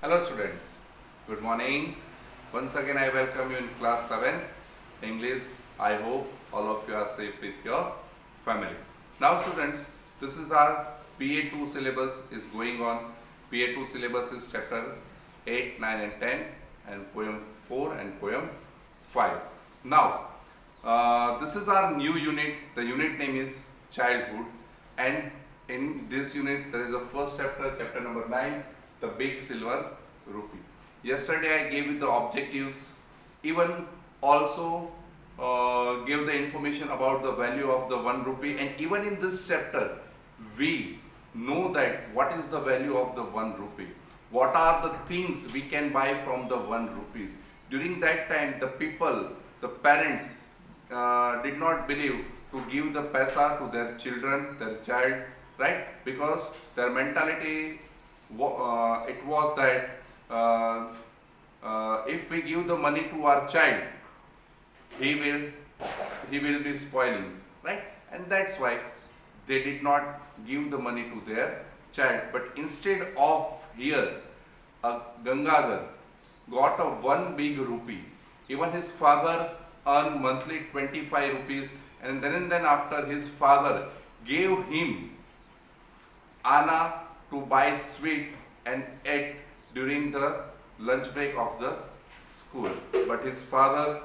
Hello students, good morning. Once again I welcome you in class 7 English. I hope all of you are safe with your family. Now students, this is our PA2 syllabus is going on. PA2 syllabus is chapter 8, 9 and 10 and poem 4 and poem 5. Now this is our new unit. The unit name is childhood, and in this unit there is a first chapter, chapter number 9, the big silver rupee. Yesterday I gave you the objectives, even also gave the information about the value of the 1 rupee, and even in this chapter we know that what is the value of the 1 rupee, what are the things we can buy from the 1 rupees. During that time the people, the parents did not believe to give the paisa to their children, their child, right? Because their mentality it was that if we give the money to our child, he will be spoiling, right? And that's why they did not give the money to their child. But instead of here, Gangadhar got a 1 big rupee. Even his father earned monthly 25 rupees, and then after his father gave him Anna to buy sweet and ate during the lunch break of the school. But his father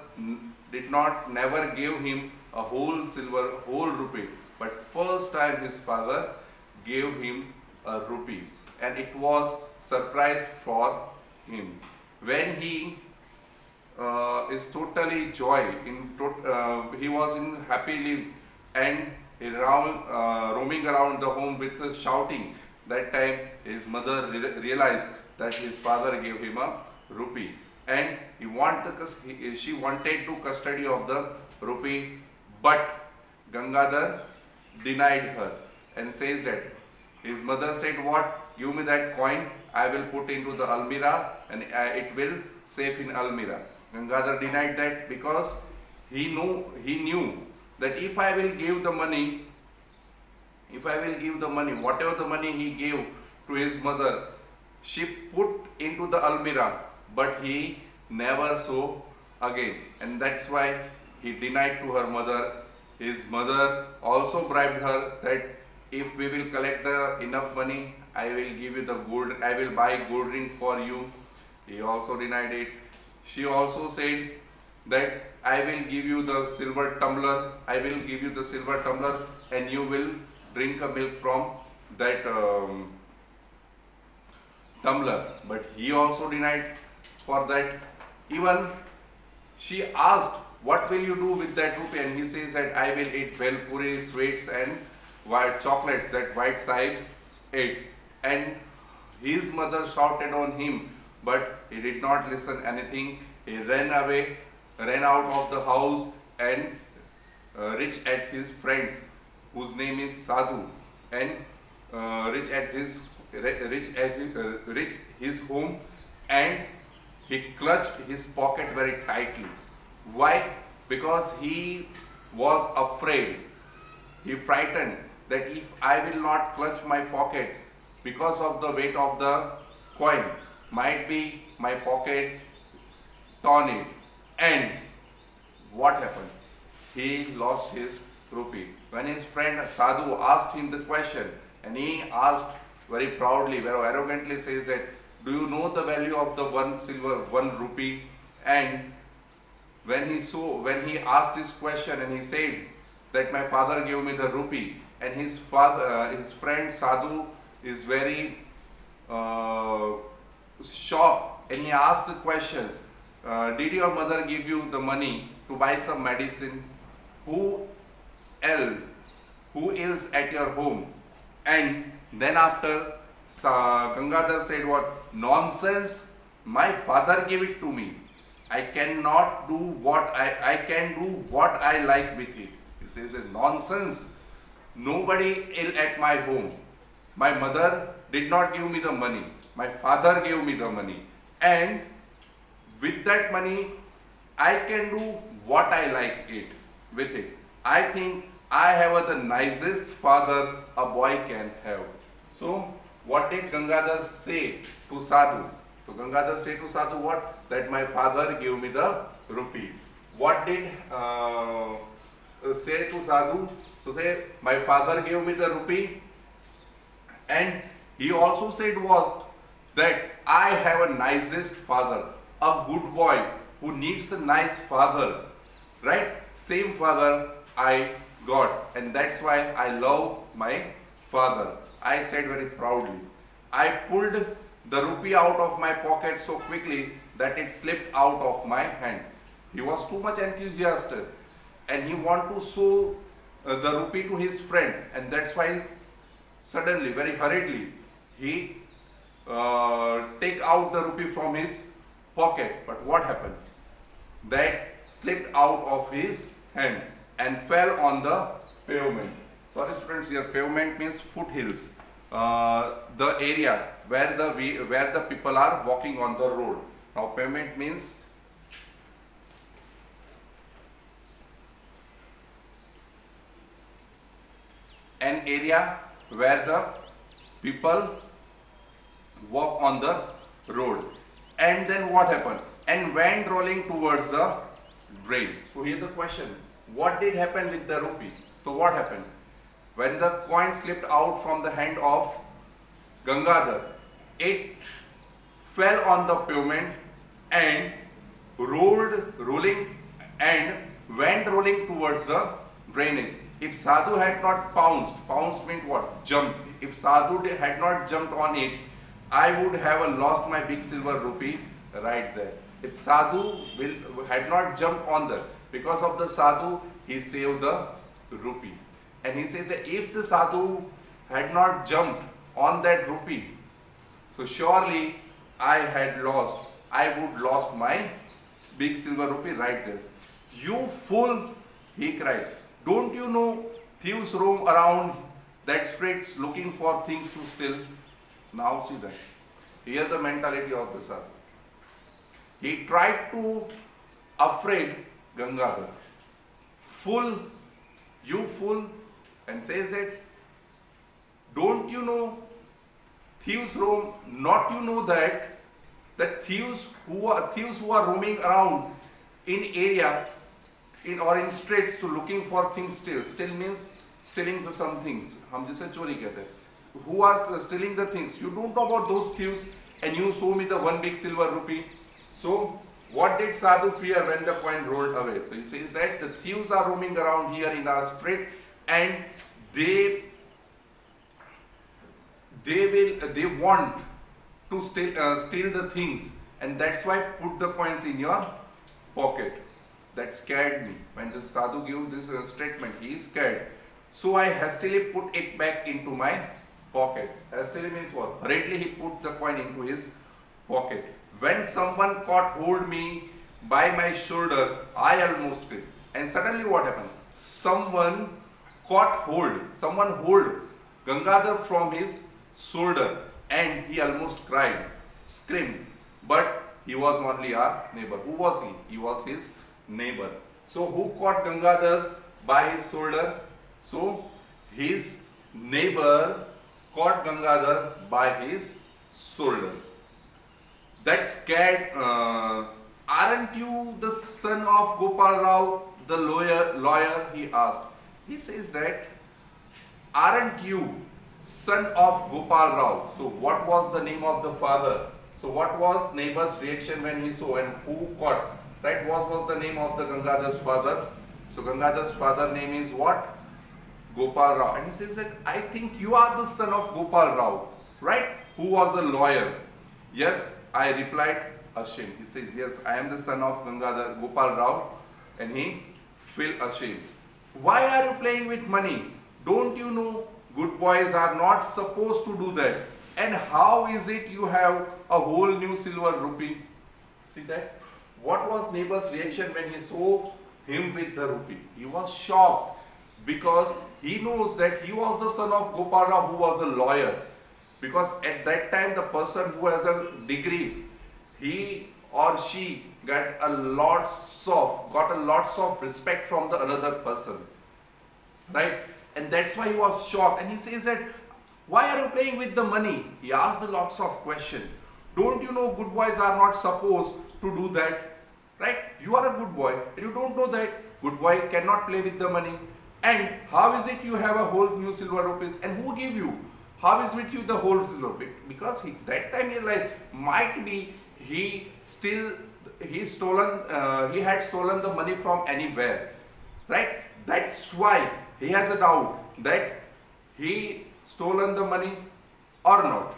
did not never gave him a whole rupee. But first time his father gave him a rupee, and it was surprise for him. When he is totally joy, he was in happily and roaming around the home with shouting. That time his mother realized that his father gave him a rupee, and she wanted to custody of the rupee, but Gangadhar denied her and says that his mother said, "What? Give me that coin, I will put into the almirah and it will safe in almirah." Gangadhar denied that because he knew that if I will give the money, whatever the money he gave to his mother, she put into the almirah, but he never saw again, and that's why he denied to her mother. His mother also bribed her that if we will collect enough money, I will give you the gold, I will buy gold ring for you. He also denied it. She also said that I will give you the silver tumbler, and you will drink a milk from that tumbler. But he also denied for that. Even she asked, "What will you do with that rupee?" And he says that I will eat bhel puri, sweets and white chocolates that White Sahibs ate. And his mother shouted on him, but he did not listen anything. He ran away, ran out of the house, and reached at his friends, whose name is Sadhu, and reached his home, and he clutched his pocket very tightly. Why? Because he was afraid. He frightened that if I will not clutch my pocket because of the weight of the coin, might be my pocket torn it. And what happened? He lost his rupee. When his friend Sadhu asked him the question, and he asked very proudly, very arrogantly says that, "Do you know the value of the 1 rupee?" And when he asked this question and he said that my father gave me the rupee, and his friend Sadhu is very shocked, and he asked the questions, "Did your mother give you the money to buy some medicine? Who ills at your home?" And then after Gangadhar said, "What? Nonsense! My father gave it to me. I cannot do what I can do what I like with it." He says, "Nonsense! Nobody ill at my home. My mother did not give me the money. My father gave me the money, and with that money I can do what I like with it. I think I have the nicest father a boy can have." So what did Gangadhar say to Sadhu? So Gangadhar said to Sadhu what? That my father gave me the rupee. What did say to Sadhu? So say my father gave me the rupee, and he also said what? That I have a nicest father, a good boy who needs a nice father, right? Same father I got, and that's why I love my father. I said very proudly. I pulled the rupee out of my pocket so quickly that it slipped out of my hand. He was too much enthusiastic and he wanted to show the rupee to his friend, and that's why suddenly, very hurriedly, he take out the rupee from his pocket. But what happened? That slipped out of his hand and fell on the pavement. Sorry students, here pavement means foothills, the area where the people are walking on the road. Now pavement means an area where the people walk on the road. And then what happened? And went rolling towards the drain. So here's the question: what did happen with the rupee? So what happened? When the coin slipped out from the hand of Gangadhar, it fell on the pavement and rolling and went rolling towards the drainage. If Sadhu had not pounced meant what? Jumped. If Sadhu had not jumped on it, I would have lost my big silver rupee right there. If Sadhu had not jumped on that, because of the Sadhu, he saved the rupee. And he says that if the Sadhu had not jumped on that rupee, so surely I would lost my big silver rupee right there. You fool, he cried. Don't you know thieves roam around that streets looking for things to steal? Now see that. Here's the mentality of the Sadhu. He tried to afraid Gangadhar. Fool, you fool, and says that, don't you know thieves roam, not you know that thieves who are roaming around in area or in streets to looking for things steal means stealing some things, हम जिसे चोरी कहते हैं, who are stealing the things. You don't know about those thieves and you show me the one big silver rupee. So what did Sadhu fear when the coin rolled away? So he says that the thieves are roaming around here in our street and they want to steal the things, and that's why put the coins in your pocket. That scared me. When the Sadhu gave this statement, he is scared. So I hastily put it back into my pocket. Hastily means what? Hurriedly he put the coin into his pocket. When someone caught hold me by my shoulder, I almost cried. And suddenly what happened? Someone hold Gangadhar from his shoulder and he almost cried, screamed. But he was only our neighbor. Who was he? He was his neighbor. So who caught Gangadhar by his shoulder? So his neighbor caught Gangadhar by his shoulder. That scared. Aren't you the son of Gopal Rao, the lawyer? He asked. He says that, aren't you son of Gopal Rao? So what was the name of the father? So what was neighbor's reaction when he saw, and who caught? Right? What was the name of the Gangadhar's father? So Gangadhar's father name is what? Gopal Rao. And he says that, I think you are the son of Gopal Rao, right? Who was a lawyer. Yes, I replied, ashamed. He says, yes, I am the son of Gangadhar Gopal Rao, and he felt ashamed. Why are you playing with money? Don't you know good boys are not supposed to do that? And how is it you have a whole new silver rupee? See that? What was neighbor's reaction when he saw him with the rupee? He was shocked because he knows that he was the son of Gopal Rao, who was a lawyer. Because at that time the person who has a degree, he or she got a lots of respect from the another person, right? And that's why he was shocked. And he says that, why are you playing with the money? He asked the lots of questions. Don't you know good boys are not supposed to do that? Right? You are a good boy and you don't know that. Good boy cannot play with the money. And how is it you have a whole new silver rupees? And who gave you? How is with you the whole silver rupee? Because that time he realized might be he had stolen the money from anywhere. Right? That's why he has a doubt that he stolen the money or not.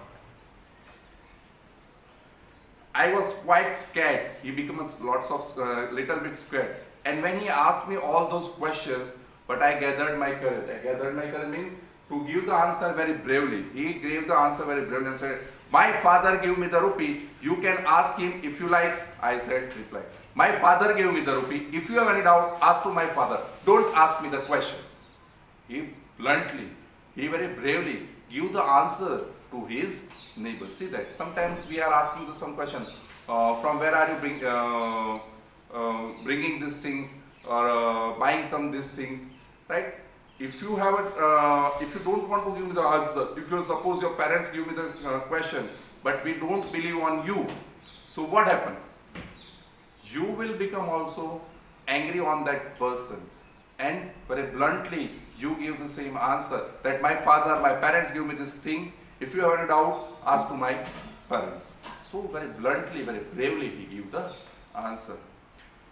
I was quite scared. He became little bit scared. And when he asked me all those questions, but I gathered my courage. I gathered my courage means to give the answer very bravely. He gave the answer very bravely and said, my father gave me the rupee. You can ask him if you like. I said, reply. My father gave me the rupee. If you have any doubt, ask to my father. Don't ask me the question. He bluntly, he very bravely give the answer to his neighbor. See that sometimes we are asking some question, from where are you bringing these things or buying some these things, right? If you have if you don't want to give me the answer, if you suppose your parents give me the question, but we don't believe on you, so what happened? You will become also angry on that person, and very bluntly you give the same answer that my parents give me this thing. If you have any doubt, ask to my parents. So very bluntly, very bravely he gave the answer.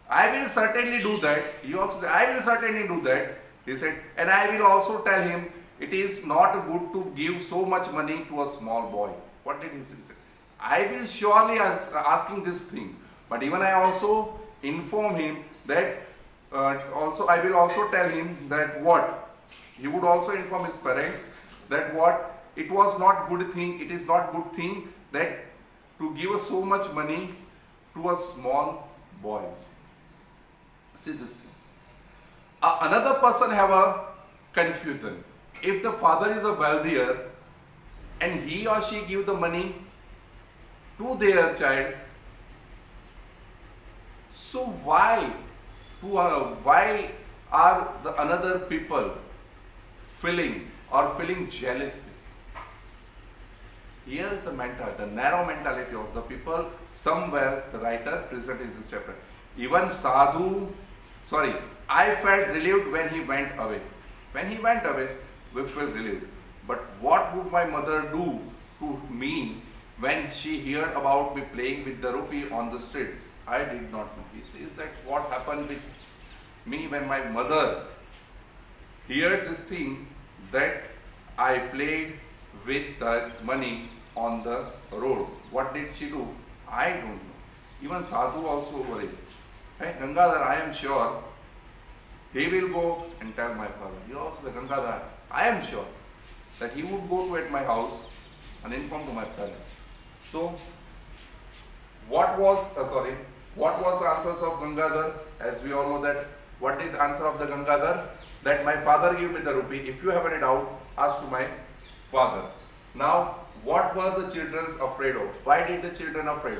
I will certainly do that. He also said, I will certainly do that. He said, and I will also tell him it is not good to give so much money to a small boy. What did he say? I will surely asking this thing. But even I also inform him that I will also tell him that what? He would also inform his parents that what? It was not good thing, it is not good thing that to give so much money to a small boys. See this thing. Another person have a confusion. If the father is a wealthier and he or she give the money to their child, so why are the another people feeling jealousy? Here is the narrow mentality of the people. Somewhere the writer present in this chapter. Even I felt relieved when he went away. When he went away, we felt relieved. But what would my mother do to me when she heard about me playing with the rupee on the street? I did not know. He says that what happened with me when my mother heard this thing that I played with that money on the road. What did she do? I don't know. Even Sadhu also worried. Hey, Gangadhar, I am sure he will go and tell my father. He also said, Gangadhar, I am sure that he would go to at my house and inform to my parents. So, what was the answers of Gangadhar? As we all know that, what did answer of the Gangadhar? That my father gave me the rupee. If you have any doubt, ask to my father. Now, what were the children afraid of? Why did the children afraid?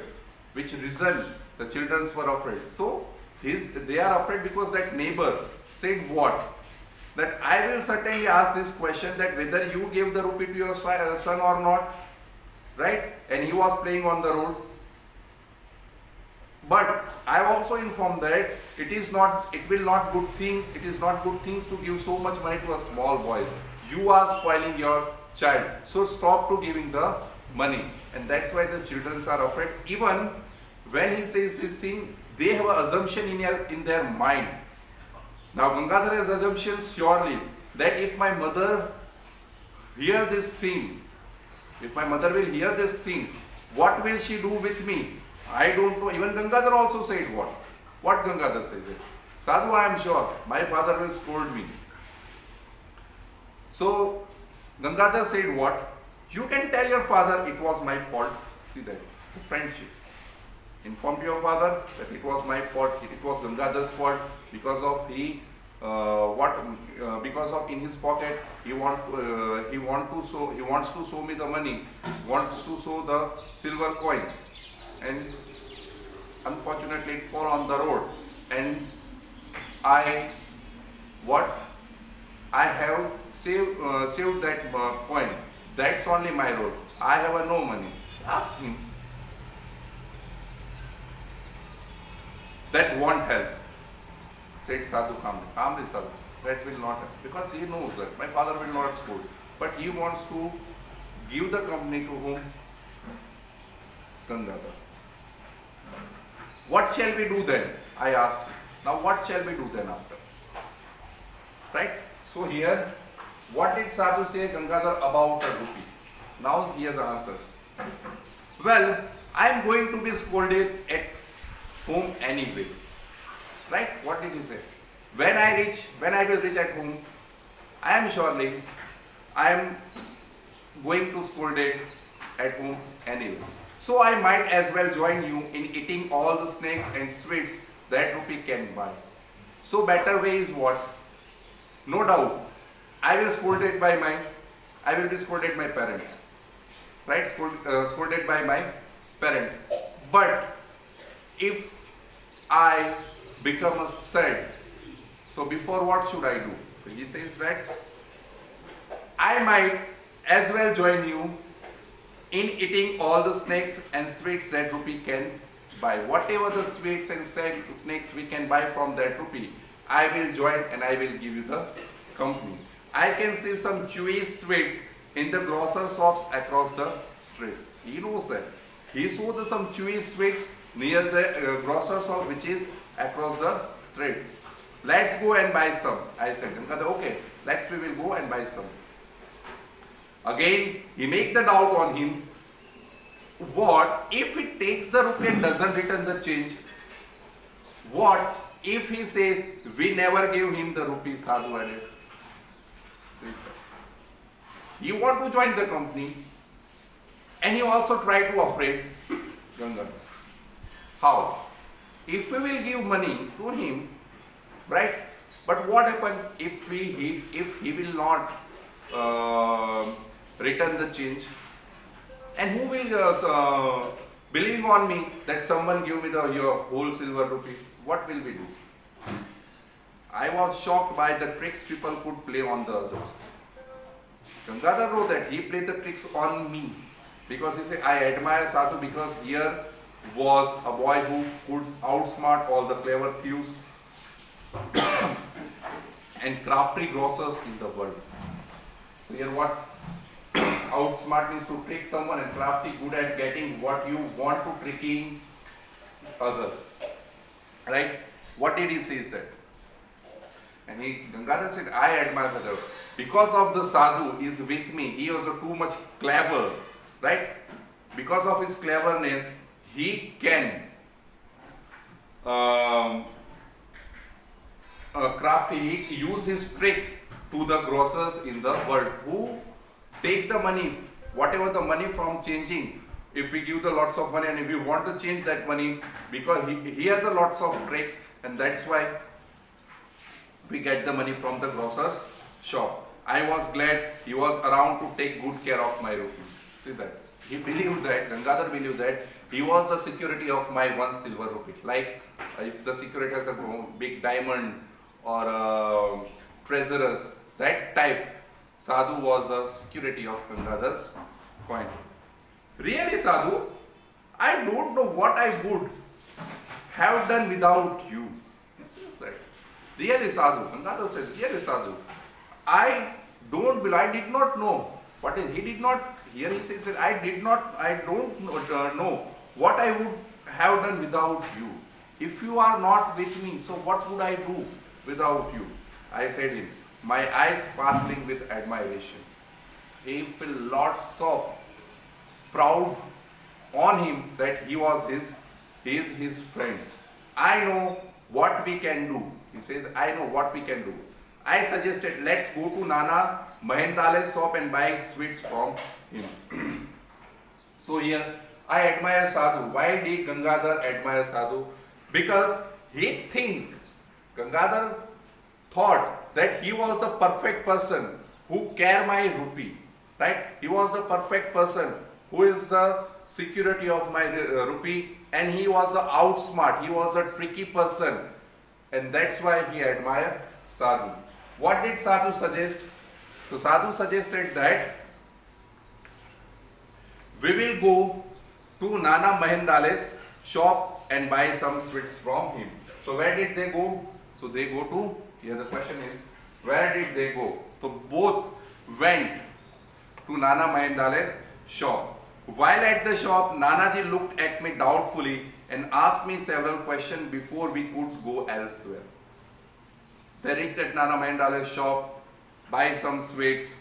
Which reason the children were afraid? So, they are afraid because that neighbor said what? That I will certainly ask this question that whether you gave the rupee to your son or not, right? And he was playing on the road. But I have also informed that it is not good things to give so much money to a small boy. You are spoiling your child. So stop to giving the money. And that's why the children are afraid. Even when he says this thing, they have an assumption in their mind. Now Gangadhar has assumption surely that if my mother hear this thing, what will she do with me? I don't know. Even Gangadhar also said what? What Gangadhar says it? Sadhu, I am sure my father will scold me. So Gangadhar said what? You can tell your father it was my fault. See that? The friendship. Inform your father that it was my fault. It was Gangadhar's fault because of because of in his pocket he wants to show me the money, wants to show the silver coin, and unfortunately it fall on the road, and I have saved that coin. That's only my role. I have no money. Ask him. that won't help. Said Sadhu calmly, calmly Sadhu, that will not help. Because he knows that my father will not scold. But he wants to give the company to whom? Gangadhar. What shall we do then? I asked him. Now what shall we do then after? Right? So here, what did Sadhu say Gangadhar about a rupee? Now here the answer. Well, I am going to be scolded at home anyway. Right? What did he say? When I will reach at home, I am going to scolded at home anyway. So I might as well join you in eating all the snakes and sweets that rupee can buy. So better way is what? No doubt, I will be scolded by my parents. Right? Scolded by my parents. But if I become a saint, so before what should I do? So he says that I might as well join you in eating all the snakes and sweets that rupee can buy. Whatever the sweets and snakes we can buy from that rupee, I will join and I will give you the company. I can see some chewy sweets in the grocer shops across the street. He knows that. He saw some chewy sweets near the grocer shop which is across the street. Let's go and buy some. I said, okay, we will go and buy some. Again, he make the doubt on him. What if it takes the rupee and doesn't return the change? What if he says, we never gave him the rupee? Sadhu added. He want to join the company and he also try to afraid Gangadhar. How? If we will give money to him, right? But what happens if he will not return the change? And who will believe on me that someone give me your whole silver rupee? What will we do? I was shocked by the tricks people could play on the others. Gangadhar wrote that he played the tricks on me because he said, I admire Sadhu because here was a boy who could outsmart all the clever thieves and crafty grocers in the world. So here what? Outsmart means to trick someone, and crafty, good at getting what you want to tricking others. Right? What did he say that? And Gangadhar said, I admire Sadhu. Because of the Sadhu is with me, he was too much clever. Right? Because of his cleverness, he can crafty, he use his tricks to the grocers in the world who take the money, whatever the money from changing. If we give the lots of money and if we want to change that money, because he has a lots of tricks, and that's why we get the money from the grocer's shop. I was glad he was around to take good care of my rupee. See that? He believed that, Gangadhar believed that he was the security of my 1 silver rupee. Like if the security has a big diamond or treasures, that type, Sadhu was the security of Gangadhar's coin. Really, Sadhu, I don't know what I would have done without you. This is right. Really, Sadhu, Gangadhar says, really, Sadhu, I did not know. What is, he did not, here he says that I don't know what I would have done without you. If you are not with me, so what would I do without you? I said him, my eyes sparkling with admiration. He felt lots of proud on him that he is his friend. I know what we can do. He says, I know what we can do. I suggested, let's go to Nana Mahendale's shop and buy sweets from him. So here, I admire Sadhu. Why did Gangadhar admire Sadhu? Because Gangadhar thought that he was the perfect person who carry my rupee. Right? He was the perfect person who is the security of my rupee, and he was a outsmart. He was a tricky person. And that's why he admired Sadhu. What did Sadhu suggest? So Sadhu suggested that we will go to Nana Mahendale's shop and buy some sweets from him. So where did they go? So they go to, here the question is, where did they go? So both went to Nana Mahendale's shop. While at the shop, Nanaji looked at me doubtfully and asked me several questions before we could go elsewhere. They reached at Nana Mahendale's shop, buy some sweets,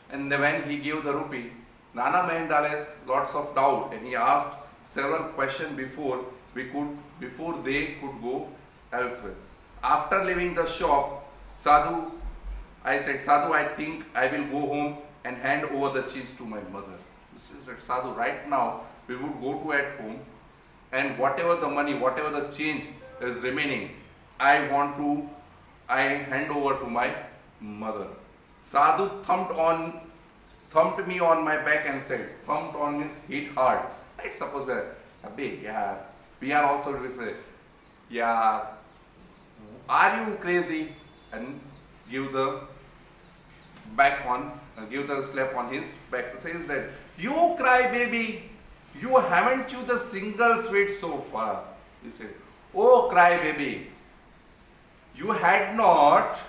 and then when he gave the rupee, Nana Mahendale's lots of doubt, and he asked several questions before they could go elsewhere. After leaving the shop, I said, Sadhu, I think I will go home and hand over the change to my mother. He said, Sadhu, right now we would go to at home, and whatever the money, whatever the change is remaining, I hand over to my mother. Sadhu thumped me on my back and said, thumped on means hit hard. Right? Suppose we are also different. Yeah, are you crazy? And give the slap on his back. So says that, you cry baby, you haven't chewed a single sweet so far. He said, oh cry baby, you had not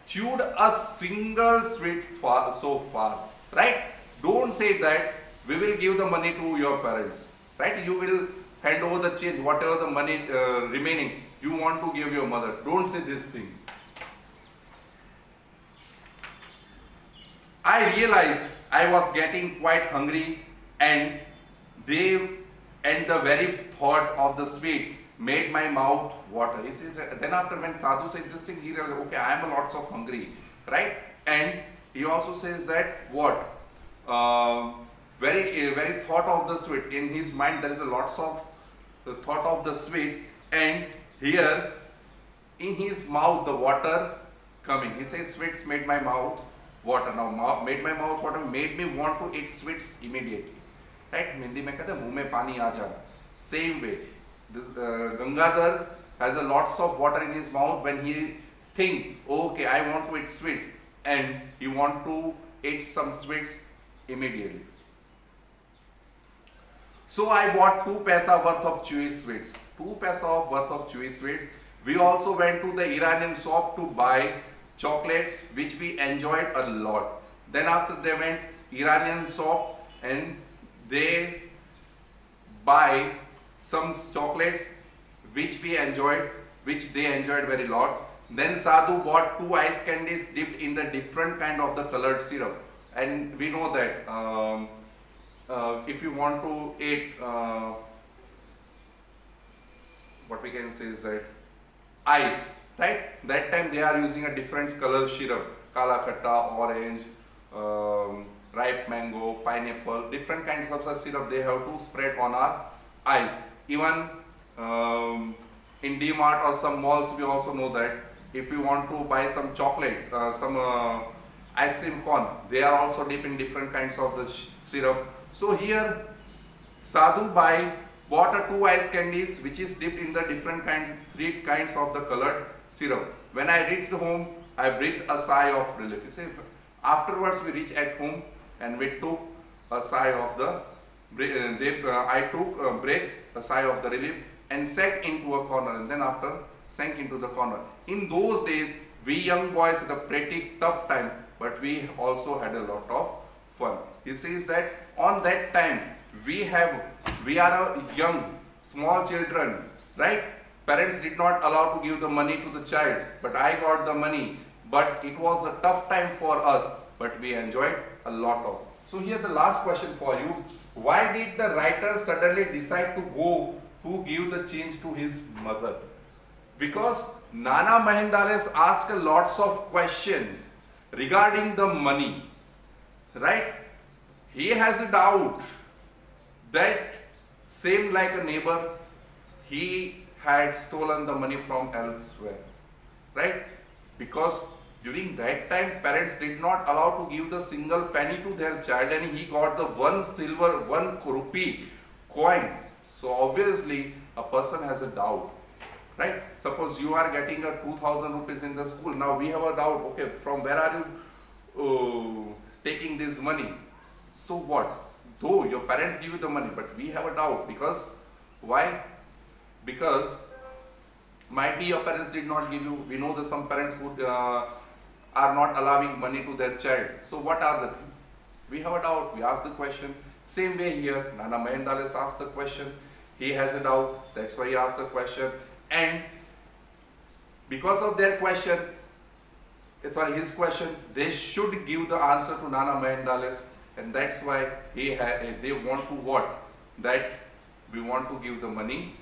chewed a single sweet so far. Right? Don't say that we will give the money to your parents. Right? You will hand over the change, whatever the money remaining, you want to give your mother. Don't say this thing. I realized I was getting quite hungry, and the very thought of the sweet made my mouth water. He says, then after when Sadhu said this thing, he realized, okay, I am a lots of hungry, right? And he also says that what? Very thought of the sweet. In his mind there is a lots of thought of the sweets, and here in his mouth the water coming. He says, sweets made my mouth water. Now made my mouth water made me want to eat sweets immediately. Right? Hindi mein kehte muh mein pani aa jana. Same way, this Gangadhar has a lots of water in his mouth when he think, oh, okay, I want to eat sweets, and he want to eat some sweets immediately. So I bought 2 paisa worth of chewy sweets. 2 paisa worth of chewy sweets. We also went to the Iranian shop to buy chocolates, which we enjoyed a lot. Then after they went Iranian shop and they buy some chocolates which they enjoyed very lot. Then Sadhu bought 2 ice candies dipped in the different kind of the colored syrup. And we know that if you want to eat, what we can say is that ice, right? That time they are using a different color syrup, kala khatta, orange, ripe mango, pineapple, different kinds of such syrup they have to spread on our ice. Even in D-Mart or some malls we also know that if you want to buy some chocolates, some ice cream cone, they are also dipped in different kinds of the syrup. So here Sadhu bought 2 ice candies which is dipped in the different kinds, 3 kinds of the colored syrup. When I reached home, I breathed a sigh of relief. You see, afterwards we reached at home and we took a sigh of the I took a breath, a sigh of the relief, and sank into a corner, and then after sank into the corner. In those days, we young boys had a pretty tough time, but we also had a lot of fun. He says that on that time, we are a young, small children, right? Parents did not allow to give the money to the child, but I got the money. But it was a tough time for us, but we enjoyed a lot of. So here the last question for you. Why did the writer suddenly decide to go to give the change to his mother? Because Nana Mahendales asked lots of questions regarding the money, right? He has a doubt that same like a neighbor, he had stolen the money from elsewhere, right? Because during that time, parents did not allow to give the single penny to their child, and he got the 1 rupee coin. So obviously, a person has a doubt, right? Suppose you are getting a 2000 rupees in the school. Now we have a doubt, okay, from where are you taking this money? So what? Though your parents give you the money, but we have a doubt because why? because might be your parents did not give you. We know that some parents would are not allowing money to their child. So what are the things? We have a doubt, we ask the question. Same way here, Nana Mahendales asked the question. He has a doubt, that's why he asked the question. And because of their question, for his question, they should give the answer to Nana Mahendales. And that's why they want to what? That we want to give the money,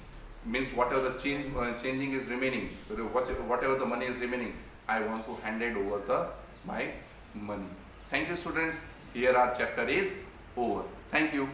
means whatever the changing is remaining, so whatever the money is remaining, I want to hand it over my money. Thank you, students. Here our chapter is over. Thank you.